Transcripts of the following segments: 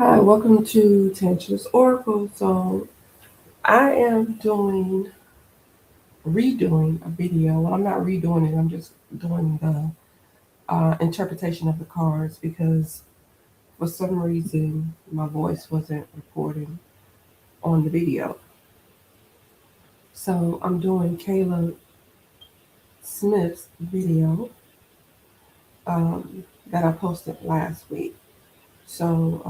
Hi, welcome to Tantra's Oracle. So I am redoing a video. Well, I'm not redoing it. I'm just doing the interpretation of the cards because for some reason my voice wasn't recording on the video. So I'm doing Caleb Smith's video um, that I posted last week. So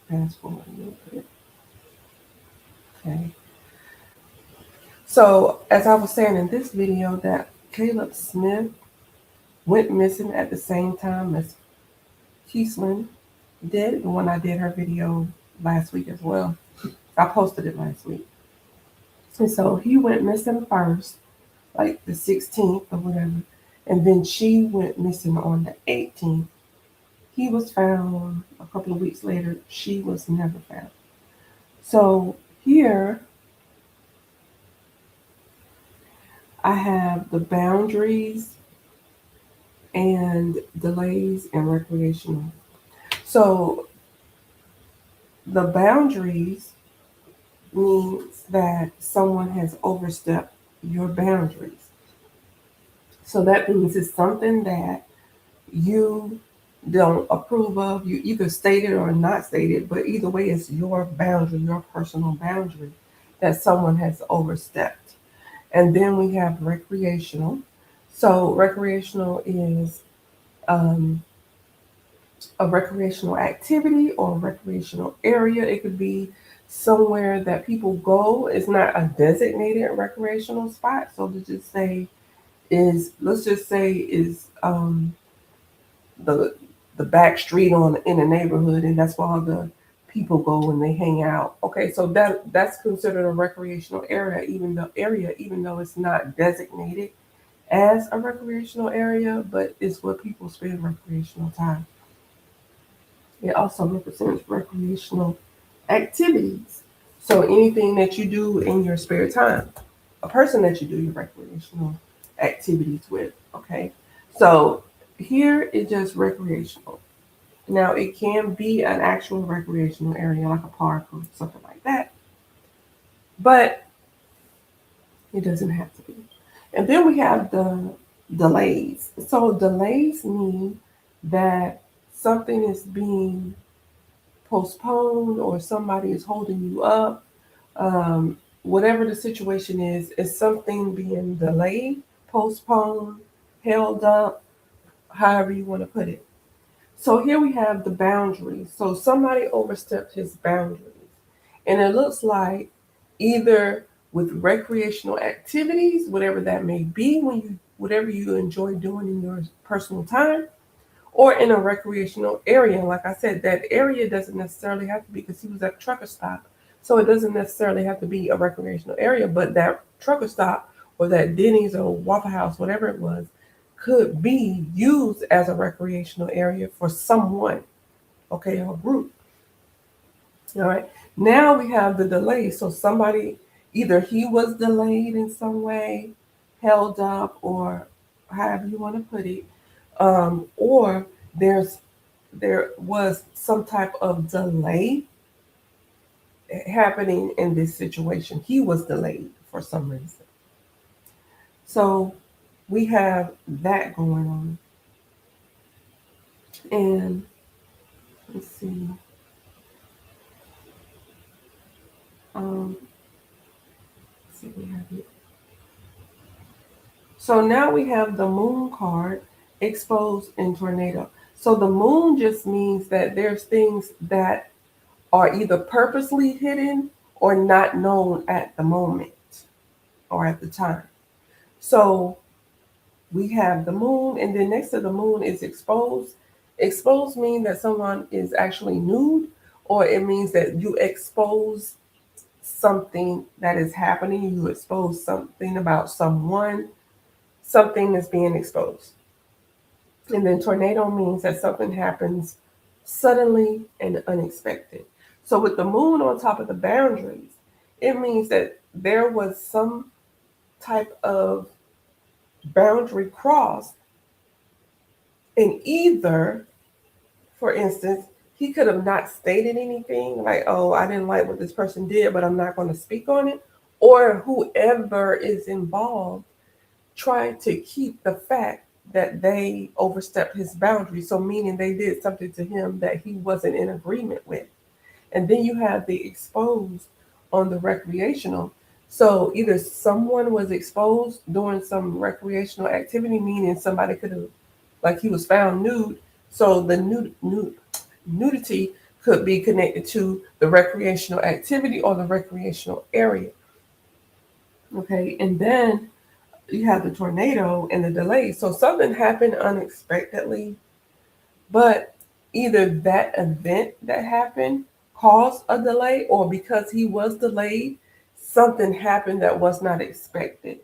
fast forward a little bit. Okay. So as I was saying in this video, that Caleb Smith went missing at the same time as Keeslin did, the one I did her video last week as well. I posted it last week. And so he went missing first, like the 16th or whatever, and then she went missing on the 18th. He was found a couple of weeks later. She was never found. So here I have the boundaries and delays and recreational. So the boundaries means that someone has overstepped your boundaries. So that means it's something that you don't approve of. You either stated or not stated, but either way, it's your boundary, your personal boundary that someone has overstepped. And then we have recreational. So recreational is um, a recreational activity or a recreational area. It could be somewhere that people go. It's not a designated recreational spot. So to just say is, let's just say is the the back street on in the neighborhood, and that's where all the people go and they hang out. Okay, so that's considered a recreational area, even though it's not designated as a recreational area, but it's where people spend recreational time. It also represents recreational activities. So anything that you do in your spare time, a person that you do your recreational activities with. Okay. So here is just recreational. Now it can be an actual recreational area like a park or something like that, but it doesn't have to be. And then we have the delays. So delays mean that something is being postponed or somebody is holding you up. Whatever the situation is something being delayed, postponed, held up, however you want to put it. So here we have the boundaries. So somebody overstepped his boundaries. And it looks like either with recreational activities, whatever that may be, whatever you enjoy doing in your personal time, or in a recreational area. Like I said, that area doesn't necessarily have to be because he was at a trucker stop. So it doesn't necessarily have to be a recreational area, but that trucker stop or that Denny's or Waffle House, whatever it was, could be used as a recreational area for someone, okay, or a group. All right. Now we have the delay. So somebody, either he was delayed in some way, held up, or however you want to put it, or there was some type of delay happening in this situation. He was delayed for some reason. So we have that going on. And let's see. Um, let's see, we have it. So now we have the moon card, exposed in tornado. So the moon just means that there's things that are either purposely hidden or not known at the moment or at the time. So we have the moon, and then next to the moon is exposed. Exposed means that someone is actually nude, or it means that you expose something that is happening, you expose something about someone, something is being exposed. And then tornado means that something happens suddenly and unexpected. So with the moon on top of the boundaries, it means that there was some type of boundary crossed, and either for instance, he could have not stated anything like, oh, I didn't like what this person did, but I'm not going to speak on it. Or whoever is involved tried to keep the fact that they overstepped his boundary. So, meaning they did something to him that he wasn't in agreement with. And then you have the exposed on the recreational. So, either someone was exposed during some recreational activity, meaning somebody could have, like he was found nude. So, the nudity could be connected to the recreational activity or the recreational area. Okay, and then you have the tornado and the delay. So something happened unexpectedly, but either that event that happened caused a delay, or because he was delayed, something happened that was not expected.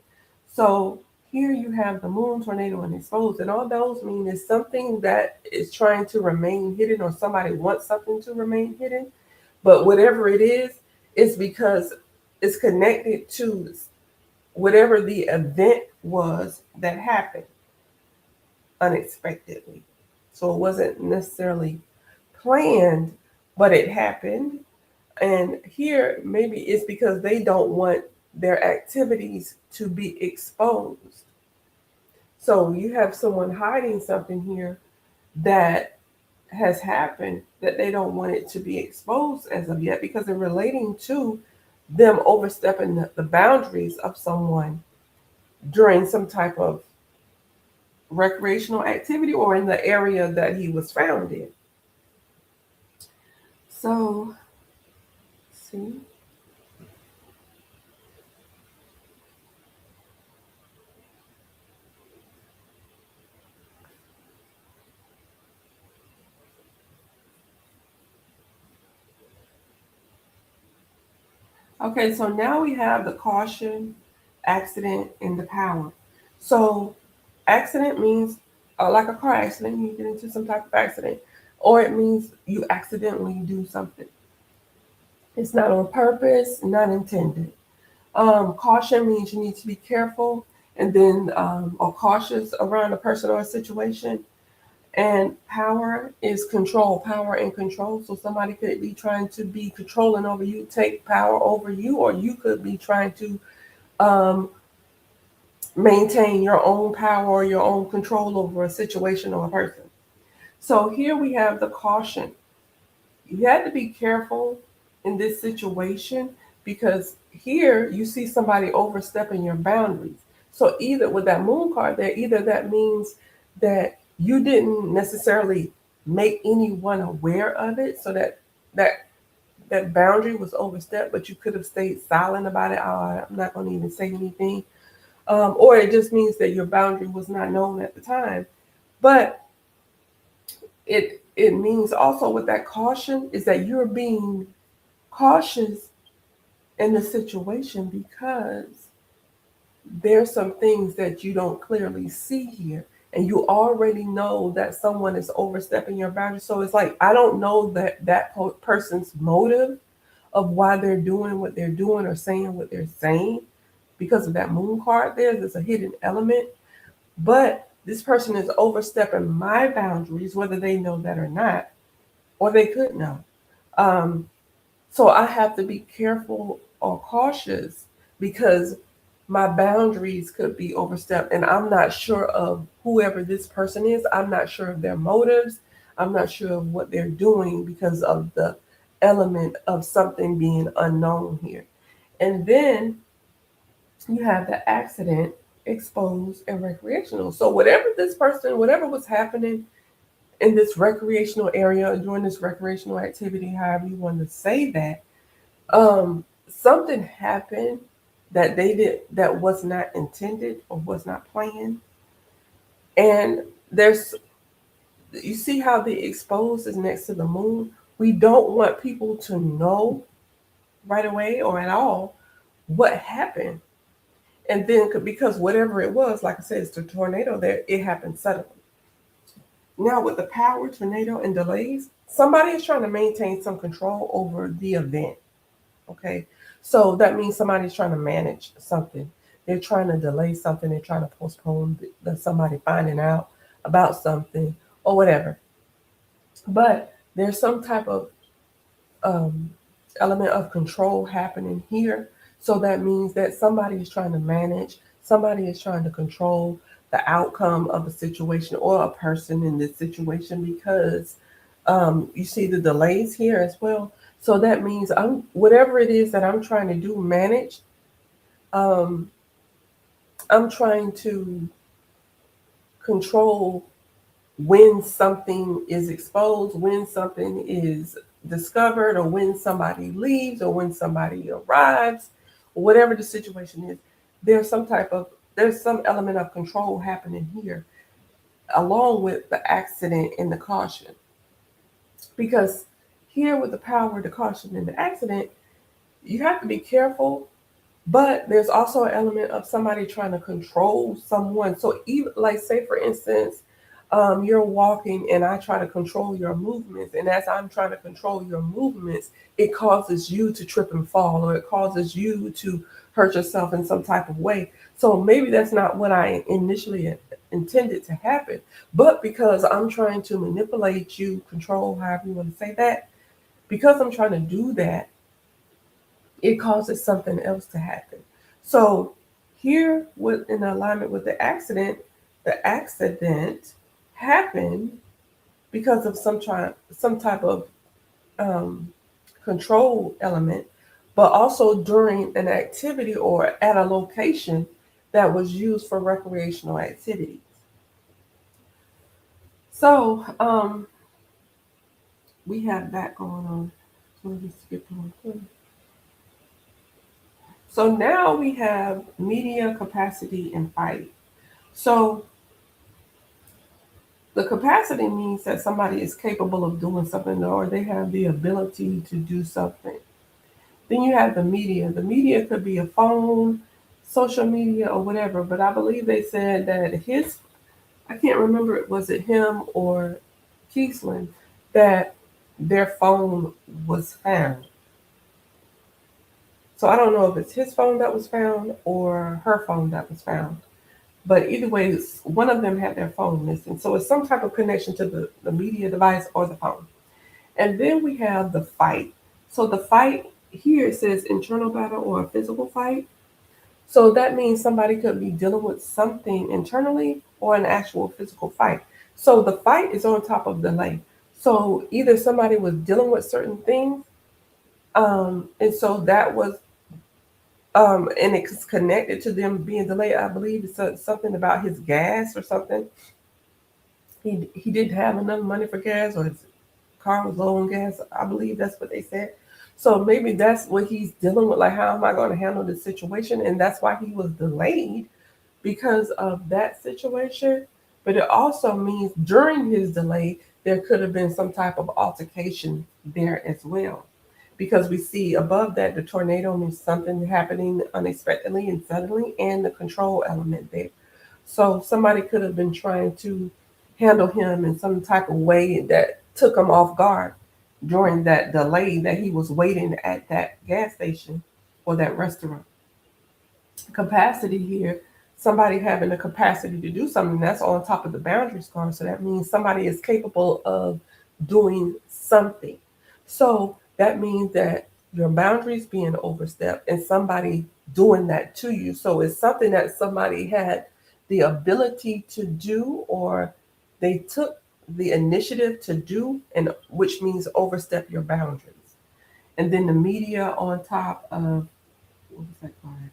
So here you have the moon, tornado, and exposed, and all those mean is something that is trying to remain hidden, or somebody wants something to remain hidden. But whatever it is, it's because it's connected to whatever the event was that happened unexpectedly. So it wasn't necessarily planned, but it happened. And here, maybe it's because they don't want their activities to be exposed. So you have someone hiding something here that has happened that they don't want it to be exposed as of yet, because they're relating to them overstepping the boundaries of someone during some type of recreational activity or in the area that he was found in. So, see. Okay, so now we have the caution, accident, and the power. So, accident means like a car accident, you get into some type of accident, or it means you accidentally do something. It's not on purpose, not intended. Caution means you need to be careful and then or cautious around a person or a situation. And power is control, power and control. So somebody could be trying to be controlling over you, take power over you, or you could be trying to um, maintain your own power or your own control over a situation or a person. So here we have the caution. You had to be careful in this situation because here you see somebody overstepping your boundaries. So either with that moon card there, either that means that you didn't necessarily make anyone aware of it, so that that boundary was overstepped, but you could have stayed silent about it. Oh, I'm not going to even say anything. Or it just means that your boundary was not known at the time. But it means also with that caution is that you're being cautious in the situation because there's some things that you don't clearly see here, and you already know that someone is overstepping your boundary. So it's like I don't know that person's motive of why they're doing what they're doing or saying what they're saying because of that moon card there's a hidden element. But this person is overstepping my boundaries, whether they know that or not, or they could know. Um, so I have to be careful or cautious because my boundaries could be overstepped, and I'm not sure of whoever this person is. I'm not sure of their motives. I'm not sure of what they're doing because of the element of something being unknown here. And then you have the accident, exposed, and recreational. So whatever this person, whatever was happening in this recreational area during this recreational activity, however you want to say that, um, something happened that they did that was not intended or was not planned. And there's you see how the exposed is next to the moon. We don't want people to know right away or at all what happened. And then because whatever it was, like I said, it's the tornado there, it happened suddenly. Now with the power, tornado, and delays, somebody is trying to maintain some control over the event. Okay. So that means somebody's trying to manage something. They're trying to delay something. They're trying to postpone somebody finding out about something or whatever. But there's some type of um, element of control happening here. So that means that somebody is trying to manage, somebody is trying to control the outcome of a situation or a person in this situation because you see the delays here as well. So that means I'm whatever it is that I'm trying to do, manage. Um, I'm trying to control when something is exposed, when something is discovered, or when somebody leaves, or when somebody arrives, or whatever the situation is, there's some element of control happening here, along with the accident and the caution. Because here with the power, the caution, and the accident, you have to be careful. But there's also an element of somebody trying to control someone. So even like say for instance, you're walking and I try to control your movements, and as I'm trying to control your movements, it causes you to trip and fall, or it causes you to hurt yourself in some type of way. So maybe that's not what I initially intended to happen, but because I'm trying to manipulate you, control, however you want to say that, because I'm trying to do that, it causes something else to happen. So here, with in alignment with the accident happened because of some type of um, control element, but also during an activity or at a location that was used for recreational activities. So we have that going on. So let me skip on. So now we have media capacity and fight. So the capacity means that somebody is capable of doing something or they have the ability to do something. Then you have the media. The media could be a phone, social media, or whatever. But I believe they said that I can't remember, was it him or Keesland, that their phone was found. So I don't know if it's his phone that was found or her phone that was found. But either way, one of them had their phone missing. So it's some type of connection to the media device or the phone. And then we have the fight. So the fight here it says internal battle or a physical fight. So that means somebody could be dealing with something internally or an actual physical fight. So the fight is on top of delay. So either somebody was dealing with certain things, and so that was and it's connected to them being delayed. I believe it's something about his gas or something. He didn't have enough money for gas, or his car was low on gas. I believe that's what they said. So maybe that's what he's dealing with. Like, how am I going to handle this situation? And that's why he was delayed because of that situation. But it also means during his delay, there could have been some type of altercation there as well. Because we see above that, the tornado means something happening unexpectedly and suddenly, and the control element there. So somebody could have been trying to handle him in some type of way that took him off guard during that delay that he was waiting at that gas station or that restaurant. Capacity here, somebody having the capacity to do something that's on top of the boundaries card. So that means somebody is capable of doing something. So that means that your boundaries being overstepped and somebody doing that to you. So it's something that somebody had the ability to do, or they took the initiative to do, and which means overstep your boundaries. And then the media on top of, what was that card?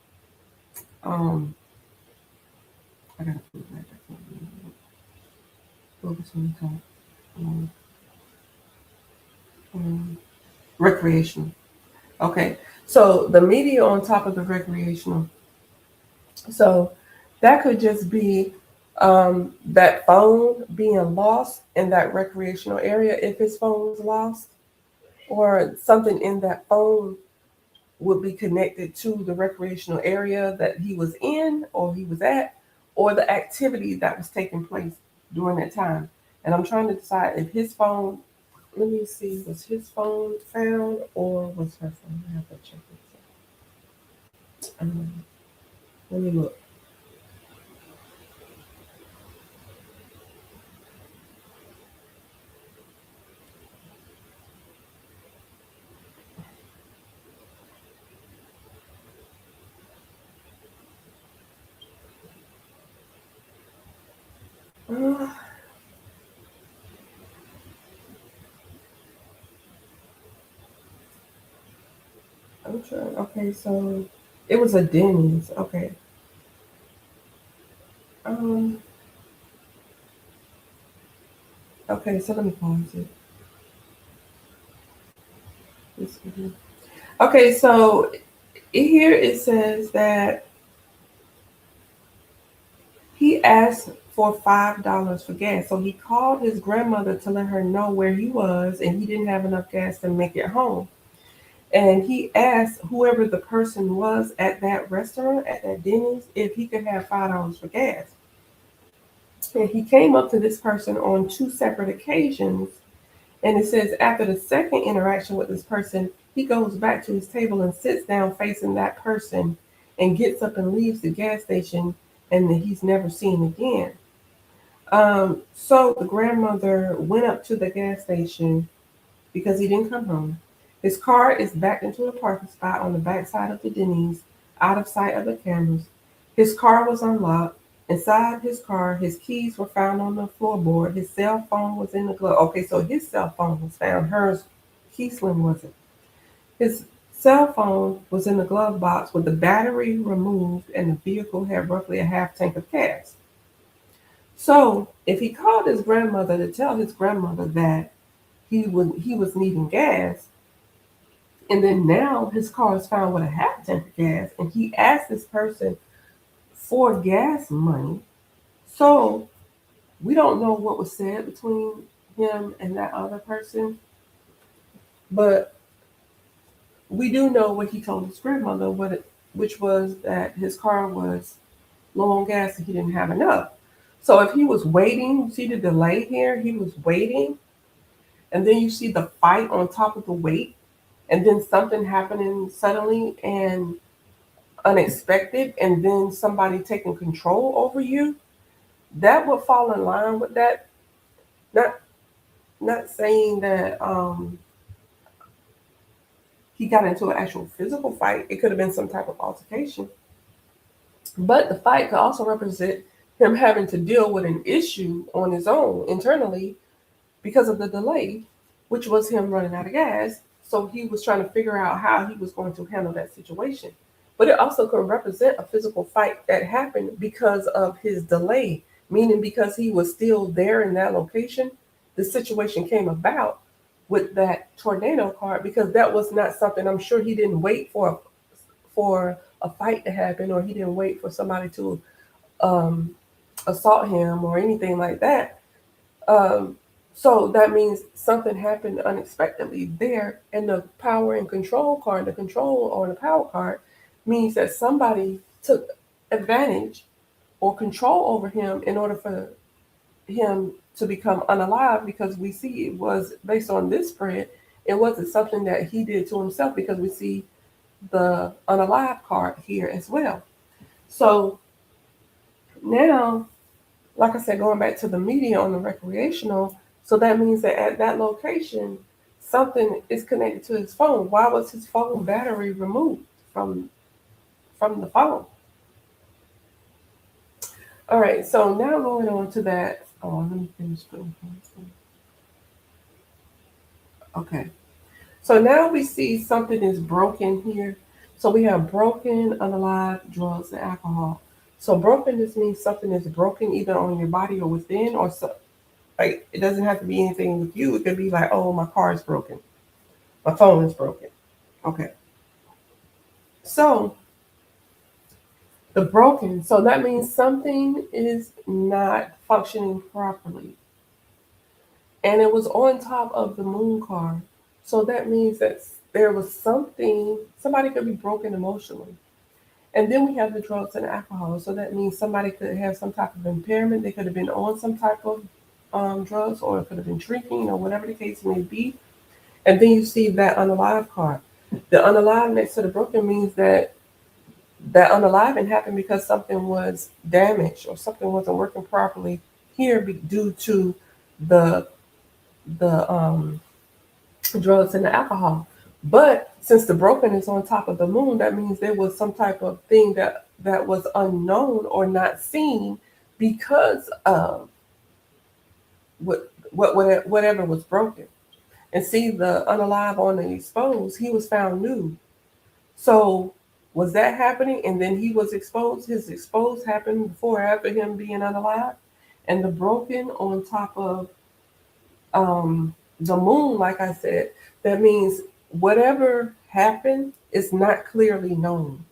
I gotta put it back. I can't remember. Focus on the top. Um, um, recreational. Okay, so the media on top of the recreational. So that could just be that phone being lost in that recreational area if his phone was lost, or something in that phone would be connected to the recreational area that he was in or he was at, or the activity that was taking place during that time. And I'm trying to decide if his phone, let me see, was his phone found or was her phone? I have to check this. Let me look. Uh, I'm trying. Okay, so it was a Denny's. Okay. Um. Okay, so let me pause it. Okay, so here it says that he asked for $5 for gas. So he called his grandmother to let her know where he was, and he didn't have enough gas to make it home. And he asked whoever the person was at that restaurant, at that Denny's, if he could have $5 for gas. And he came up to this person on two separate occasions. And it says after the second interaction with this person, he goes back to his table and sits down facing that person and gets up and leaves the gas station, and that he's never seen again. So the grandmother went up to the gas station because he didn't come home. His car is backed into a parking spot on the backside of the Denny's, out of sight of the cameras. His car was unlocked. Inside his car, his keys were found on the floorboard. His cell phone was in the glove. Okay, so his cell phone was found. Hers, Keesland wasn't. His cell phone was in the glove box with the battery removed, and the vehicle had roughly a half tank of gas. So if he called his grandmother to tell his grandmother that he was needing gas, and then now his car is found with a half tank of gas, and he asked this person for gas money. So we don't know what was said between him and that other person, but we do know what he told his grandmother, which was that his car was low on gas and he didn't have enough. So if he was waiting, you see the delay here, he was waiting, and then you see the fight on top of the wait, and then something happening suddenly and unexpected, and then somebody taking control over you, that would fall in line with that. Not not saying that he got into an actual physical fight. It could have been some type of altercation, but the fight could also represent him having to deal with an issue on his own internally because of the delay, which was him running out of gas. So he was trying to figure out how he was going to handle that situation. But it also could represent a physical fight that happened because of his delay, meaning because he was still there in that location, the situation came about with that tornado card, because that was not something, I'm sure he didn't wait for a fight to happen, or he didn't wait for somebody to um, assault him or anything like that. um, so that means something happened unexpectedly there, and the power and control card, the control or the power card, means that somebody took advantage or control over him in order for him to become unalive. Because we see it was based on this spread, it wasn't something that he did to himself, because we see the unalive card here as well. So now, like I said, going back to the media on the recreational, so that means that at that location, something is connected to his phone. Why was his phone battery removed from the phone? All right, so now going on to that. Oh, let me finish putting points in. Okay, so now we see something is broken here. So we have broken, unalive, drugs, and alcohol. So broken, this means something is broken either on your body or within, or so, like it doesn't have to be anything with you. It could be like, oh, my car is broken, my phone is broken. Okay, so the broken, so that means something is not functioning properly, and it was on top of the moon card. So that means that there was something. Somebody could be broken emotionally. And then we have the drugs and alcohol. So that means somebody could have some type of impairment. They could have been on some type of drugs, or it could have been drinking, or whatever the case may be. And then you see that unalive card. The unalive next to the broken means that that unaliving happened because something was damaged or something wasn't working properly here, due to the the drugs and the alcohol. But since the broken is on top of the moon, that means there was some type of thing that was unknown or not seen because of. whatever was broken. And see, the unalive on the exposed, he was found nude. So was that happening? And then he was exposed. His exposed happened before or after him being unalive, and the broken on top of the moon, like I said, that means whatever happened is not clearly known.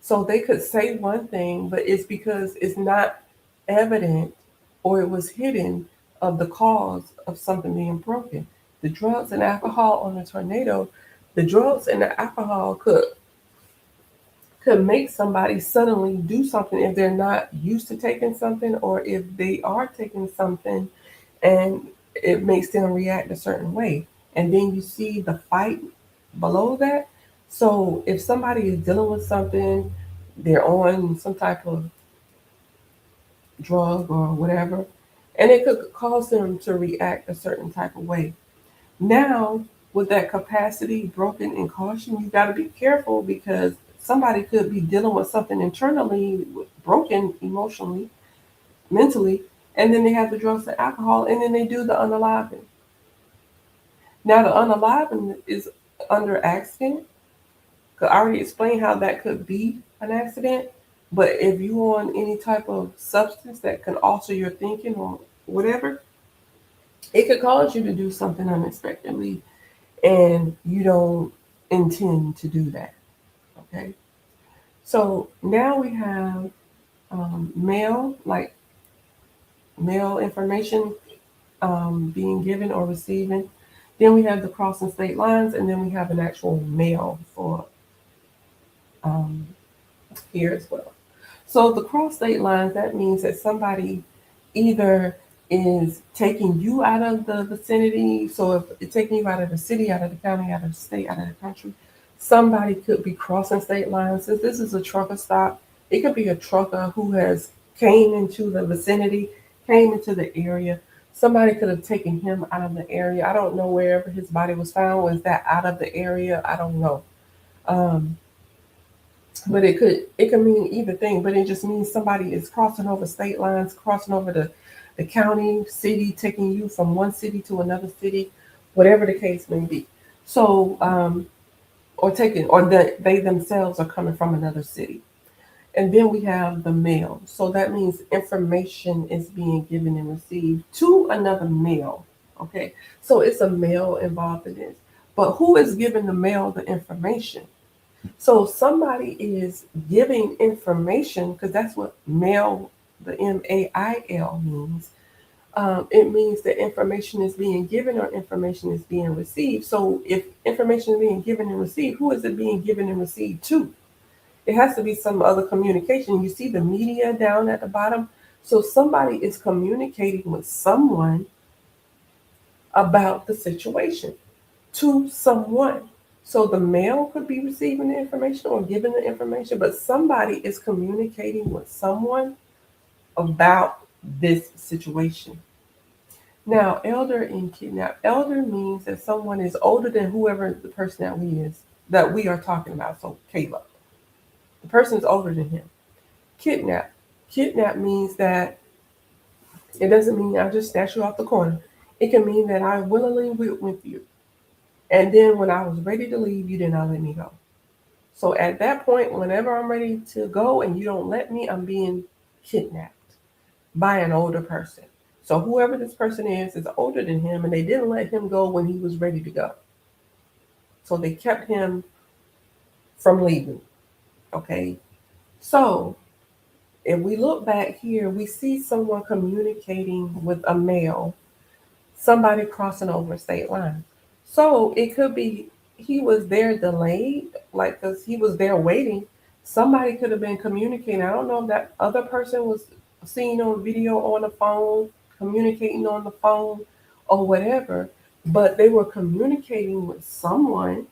So they could say one thing, but it's because it's not evident or it was hidden of the cause of something being broken. The drugs and alcohol on a tornado, the drugs and the alcohol could make somebody suddenly do something if they're not used to taking something, or if they are taking something and it makes them react a certain way. And then you see the fight below that. So if somebody is dealing with something, they're on some type of drug or whatever, and it could cause them to react a certain type of way. Now, with that capacity broken in caution, you got to be careful because somebody could be dealing with something internally broken emotionally, mentally, and then they have the drugs and alcohol, and then they do the unaliving. Now, the unaliving is under accident. Cause I already explained how that could be an accident, but if you on any type of substance that can alter your thinking or whatever, it could cause you to do something unexpectedly and you don't intend to do that. Okay. So now we have mail, like mail information being given or receiving. Then we have the crossing state lines, and then we have an actual mail for um, here as well. So the cross state lines, that means that somebody either is taking you out of the vicinity. So if it's taking you out of the city, out of the county, out of the state, out of the country, somebody could be crossing state lines. Since this is a trucker stop, it could be a trucker who has came into the vicinity, came into the area. Somebody could have taken him out of the area. I don't know wherever his body was found. Was that out of the area? I don't know. Um, but it could mean either thing, but it just means somebody is crossing over state lines, crossing over the county, city, taking you from one city to another city, whatever the case may be. So or taking or that they themselves are coming from another city. And then we have the mail. So that means information is being given and received to another mail. Okay. So it's a mail involved in this. But who is giving the mail the information? So somebody is giving information because that's what mail, the MAIL means. It means that information is being given or information is being received. So if information is being given and received, who is it being given and received to? It has to be some other communication. You see the media down at the bottom. So somebody is communicating with someone about the situation to someone. So the male could be receiving the information or giving the information, but somebody is communicating with someone about this situation. Now, elder in kidnap. Elder means that someone is older than whoever the person that we are talking about. So Caleb. The person is older than him. Kidnap. Kidnap means that it doesn't mean I just snatch you off the corner. It can mean that I willingly went with you. And then when I was ready to leave, you did not let me go. So at that point, whenever I'm ready to go and you don't let me, I'm being kidnapped by an older person. So whoever this person is older than him, and they didn't let him go when he was ready to go. So they kept him from leaving. Okay. So if we look back here, we see someone communicating with a male, somebody crossing over state lines. So it could be he was there delayed, like because he was there waiting. Somebody could have been communicating. I don't know if that other person was seen on video on the phone, communicating on the phone, or whatever, but they were communicating with someone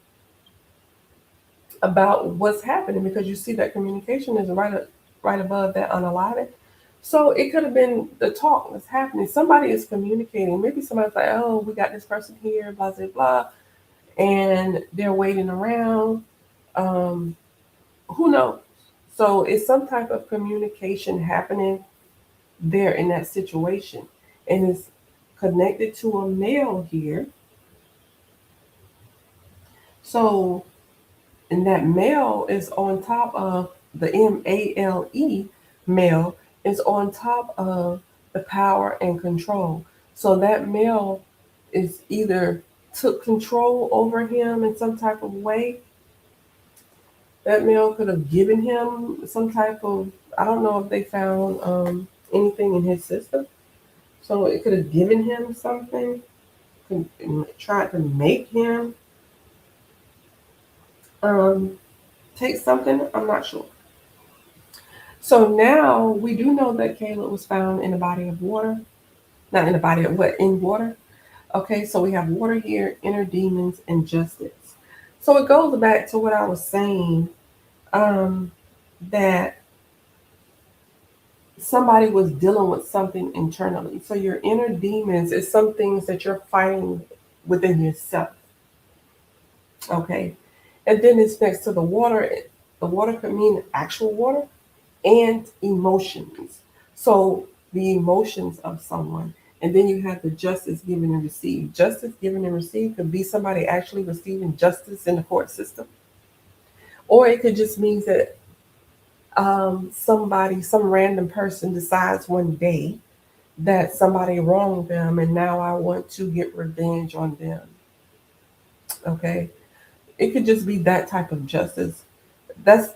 about what's happening because you see that communication is right above that unalive. So it could have been the talk that's happening. Somebody is communicating. Maybe somebody's like, "Oh, we got this person here, blah blah blah," and they're waiting around. Um, who knows? So it's some type of communication happening there in that situation, and it's connected to a male here. So, and that male is on top of the MALE, male is on top of the power and control. So that male is either took control over him in some type of way. That male could have given him some type of, I don't know if they found anything in his system. So it could have given him something, tried to make him um, take something. I'm not sure. So now we do know that Caleb was found in a body of water, not in a body of what, in water. Okay, so we have water here, inner demons, and justice. So it goes back to what I was saying, that somebody was dealing with something internally. So your inner demons is some things that you're fighting within yourself. Okay, and then it's next to the water. The water could mean actual water and emotions. So the emotions of someone. And then you have the justice given and received. Justice given and received could be somebody actually receiving justice in the court system. Or it could just mean that somebody, some random person decides one day that somebody wronged them and now I want to get revenge on them. Okay? It could just be that type of justice. That's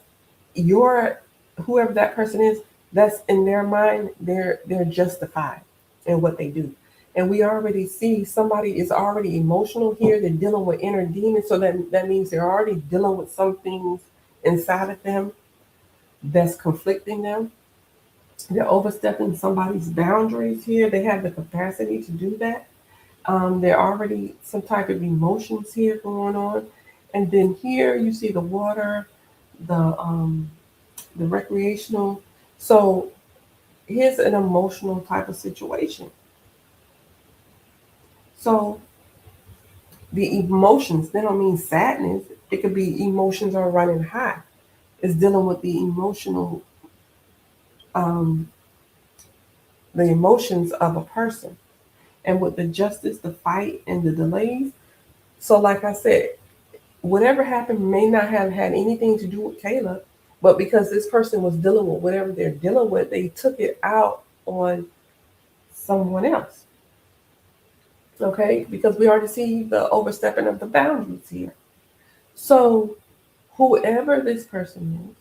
your, whoever that person is, that's in their mind, they're justified in what they do. And we already see somebody is already emotional here. They're dealing with inner demons. So that means they're already dealing with some things inside of them that's conflicting them. They're overstepping somebody's boundaries here. They have the capacity to do that. There are already some type of emotions here going on. And then here you see the water, the recreational. So here's an emotional type of situation. So the emotions, they don't mean sadness. It could be emotions are running high. It's dealing with um, the emotions of a person. And with the justice, the fight, and the delays. So like I said, whatever happened may not have had anything to do with Caleb, but because this person was dealing with whatever they're dealing with, they took it out on someone else. Okay, because we already see the overstepping of the boundaries here. So, whoever this person is,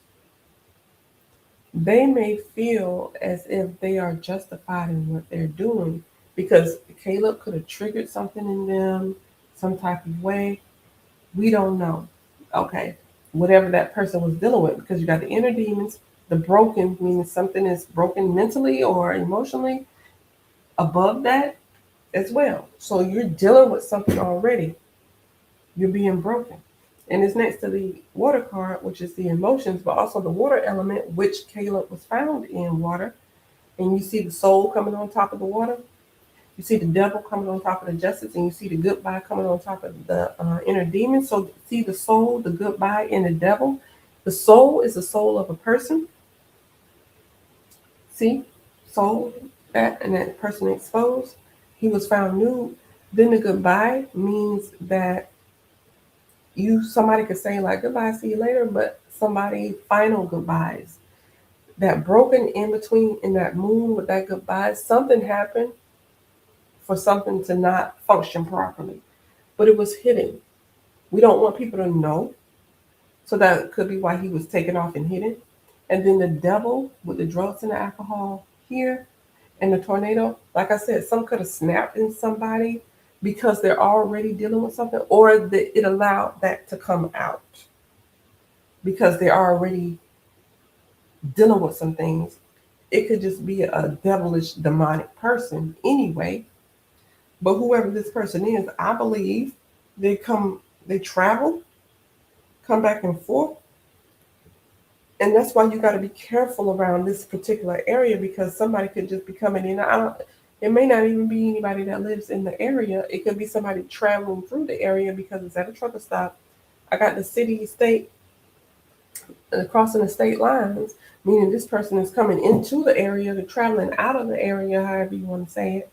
they may feel as if they are justified in what they're doing because Caleb could have triggered something in them some type of way. We don't know. Okay, whatever that person was dealing with, because you got the inner demons, the broken, meaning something is broken mentally or emotionally, above that as well. So, you're dealing with something already. You're being broken. And it's next to the water card, which is the emotions, but also the water element, which Caleb was found in water. And you see the soul coming on top of the water. You see the devil coming on top of the justice, and you see the goodbye coming on top of the inner demon. So see the soul, the goodbye, and the devil. The soul is the soul of a person. See, soul, that and that person exposed. He was found nude. Then the goodbye means that somebody could say like goodbye, see you later, but somebody final goodbyes. That broken in between in that moon with that goodbye, something happened for something to not function properly. But it was hidden. We don't want people to know. So that could be why he was taken off and hidden. And then the devil with the drugs and the alcohol here and the tornado, like I said, some could have snapped in somebody because they're already dealing with something, or it allowed that to come out because they're already dealing with some things. It could just be a devilish, demonic person anyway. But whoever this person is, I believe they travel, come back and forth. And that's why you got to be careful around this particular area because somebody could just be coming in. It may not even be anybody that lives in the area. It could be somebody traveling through the area because it's at a trucker stop. I got the city, state, crossing the state lines, meaning this person is coming into the area, they're traveling out of the area, however you want to say it.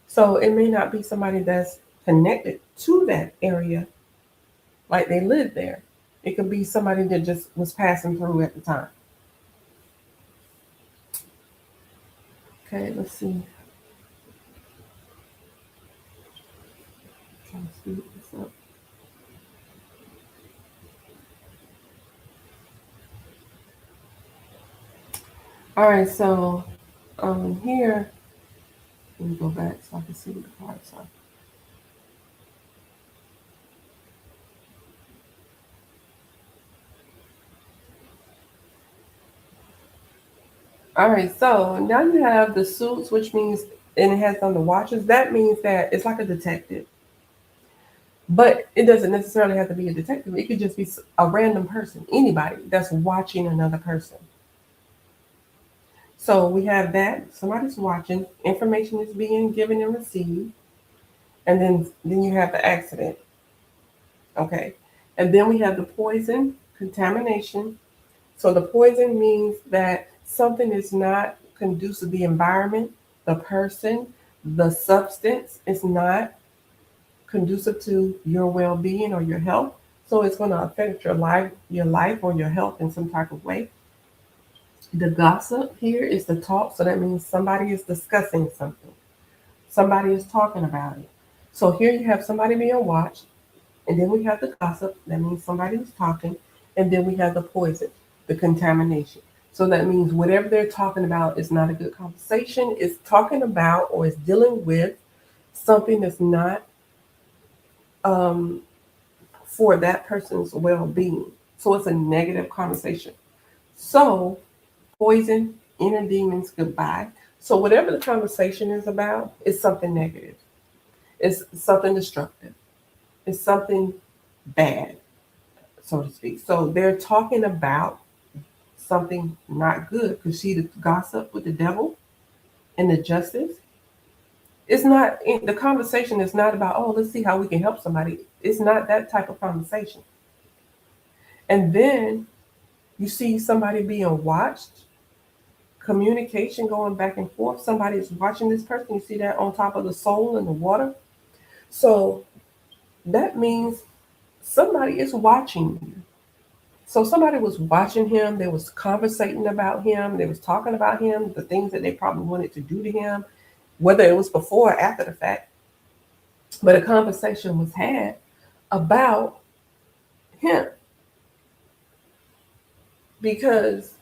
So it may not be somebody that's connected to that area, like they live there. It could be somebody that just was passing through at the time. Okay, let's see. Trying to speed this up. All right, so here, let me go back so I can see what the cards are. All right, so now you have the suits, which means, and it has on the watches. That means that it's like a detective, but it doesn't necessarily have to be a detective. It could just be a random person, anybody that's watching another person. So we have that somebody's watching, information is being given and received, and then you have the accident. Okay, and then we have the poison, contamination. So the poison means that something is not conducive. The environment, the person, the substance is not conducive to your well-being or your health. So it's going to affect your life or your health in some type of way. The gossip here is the talk. So that means somebody is discussing something. Somebody is talking about it. So here you have somebody being watched, and then we have the gossip. That means somebody is talking, and then we have the poison, the contamination. So that means whatever they're talking about is not a good conversation. It's talking about or is dealing with something that's not um, for that person's well-being. So it's a negative conversation. So poison, inner demons, goodbye. So whatever the conversation is about is something negative. It's something destructive. It's something bad, so to speak. So they're talking about something not good. Because see the gossip with the devil and the justice. It's not the conversation is not about, oh, let's see how we can help somebody. It's not that type of conversation. And then you see somebody being watched, communication going back and forth. Somebody is watching this person. You see that on top of the soul and the water. So that means somebody is watching you. So somebody was watching him. They was conversating about him. They was talking about him, the things that they probably wanted to do to him, whether it was before or after the fact. But a conversation was had about him because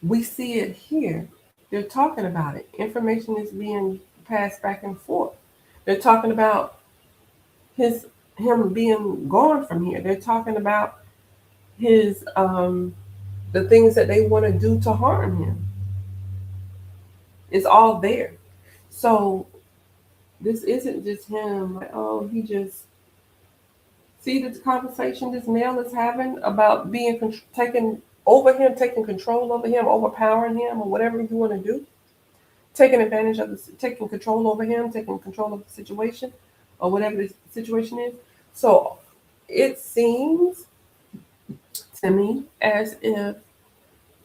we see it here. They're talking about it. Information is being passed back and forth. They're talking about his him being gone from here. They're talking about his the things that they want to do to harm him. It's all there. So this isn't just him like, oh, he just see the conversation this male is having about being taken over him, taking control over him, overpowering him, or whatever you want to do, taking advantage of the, taking control over him, taking control of the situation, or whatever the situation is. So it seems to me as if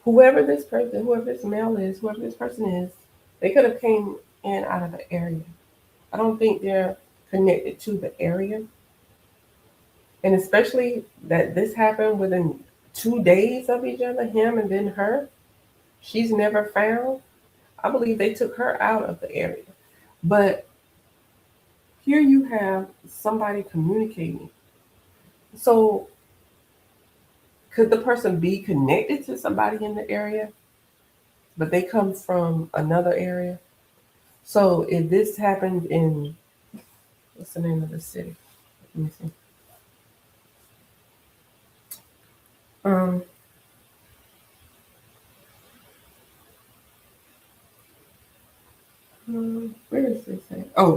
whoever this person, whoever this male is, whoever this person is, they could have came in out of the area. I don't think they're connected to the area, and especially that this happened within 2 days of each other, him and then her. She's never found. I believe they took her out of the area. But here you have somebody communicating. So could the person be connected to somebody in the area, but they come from another area? So if this happened in, what's the name of the city? Let me see. Um, where is this at? Oh,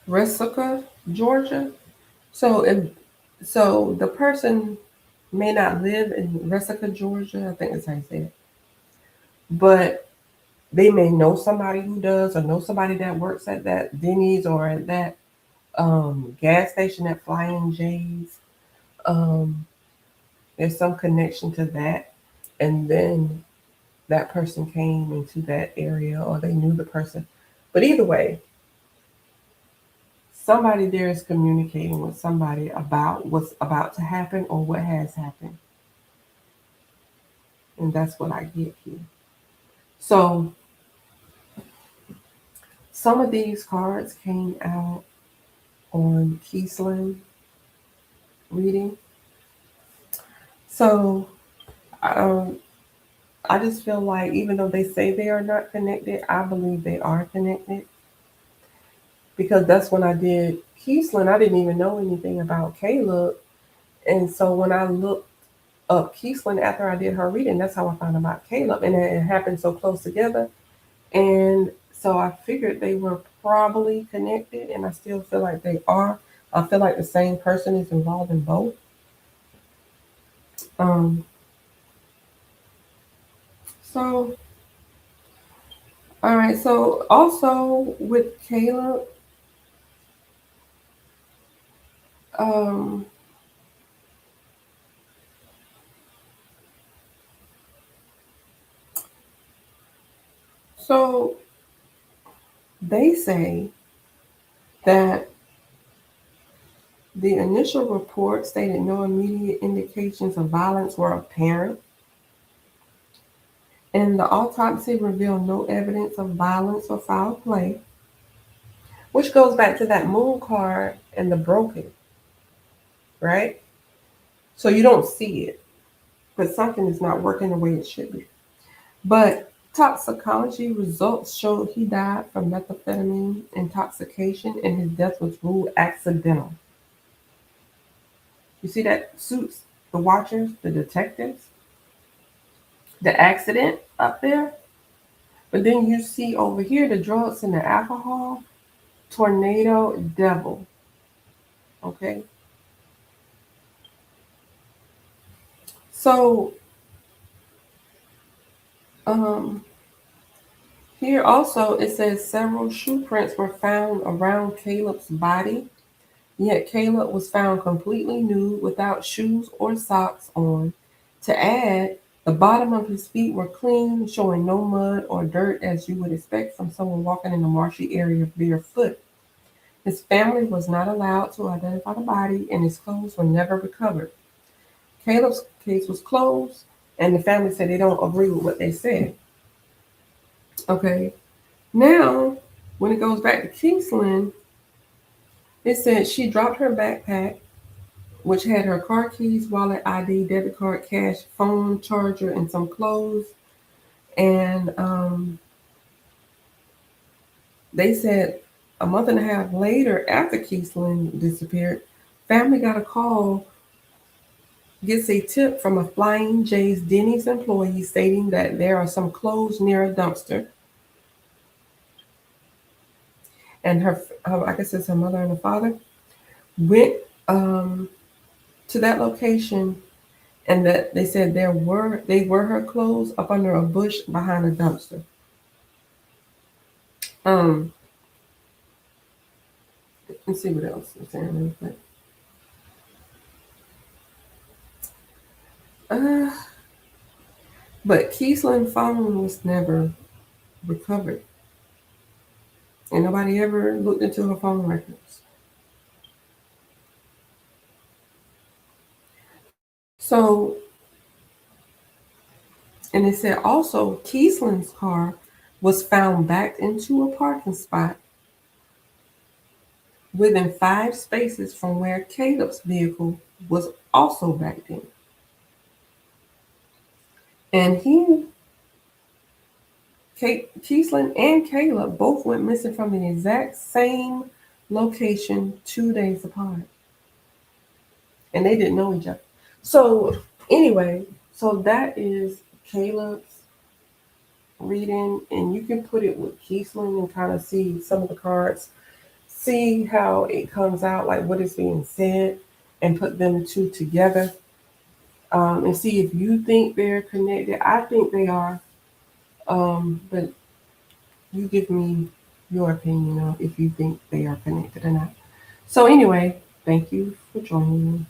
Resica, Georgia. So if so, the person may not live in Resica, Georgia. I think that's how you say it. But they may know somebody who does, or know somebody that works at that Denny's or at that gas station at Flying J's. Um, there's some connection to that, and then that person came into that area, or they knew the person. But either way, somebody there is communicating with somebody about what's about to happen or what has happened. And that's what I get here. So some of these cards came out on Kiesling reading. So um, I just feel like even though they say they are not connected, I believe they are connected because that's when I did Kiesling. I didn't even know anything about Caleb. And so when I looked up Kiesling after I did her reading, that's how I found about Caleb. And it happened so close together. And so I figured they were probably connected, and I still feel like they are. I feel like the same person is involved in both. Um, so, all right. So also with Caleb, um, so they say that the initial report stated no immediate indications of violence were apparent, and the autopsy revealed no evidence of violence or foul play, which goes back to that moon card and the broken, right? So you don't see it, but something is not working the way it should be. But toxicology results showed he died from methamphetamine intoxication and his death was ruled accidental. You see that suits the watchers, the detectives, the accident up there? But then you see over here the drugs and the alcohol, tornado, devil. Okay? So um here also it says several shoe prints were found around Caleb's body. Yet Caleb was found completely nude without shoes or socks on. To add, the bottom of his feet were clean, showing no mud or dirt as you would expect from someone walking in a marshy area barefoot. His family was not allowed to identify the body, and his clothes were never recovered. Caleb's case was closed, and the family said they don't agree with what they said. Okay, now when it goes back to Kingsland, it said she dropped her backpack which had her car keys, wallet, ID, debit card, cash, phone, charger, and some clothes. And they said a month and a half later, after Keesland disappeared, family got a call, gets a tip from a Flying J's Denny's employee stating that there are some clothes near a dumpster. And I guess it's her mother and her father, went um, to that location and that they said they were her clothes up under a bush behind a dumpster. Um, let's see what else is saying real quick. Uh, but Keeslin's phone was never recovered, and nobody ever looked into her phone records. So, and it said also Keeslin's car was found backed into a parking spot within 5 spaces from where Caleb's vehicle was also backed in. And Keeslin and Caleb both went missing from the exact same location 2 days apart. And they didn't know each other. So, anyway, so that is Caleb's reading, and you can put it with Keeslin and kind of see some of the cards, see how it comes out, like what is being said, and put them two together, and see if you think they're connected. I think they are, but you give me your opinion on if you think they are connected or not. So, anyway, thank you for joining me.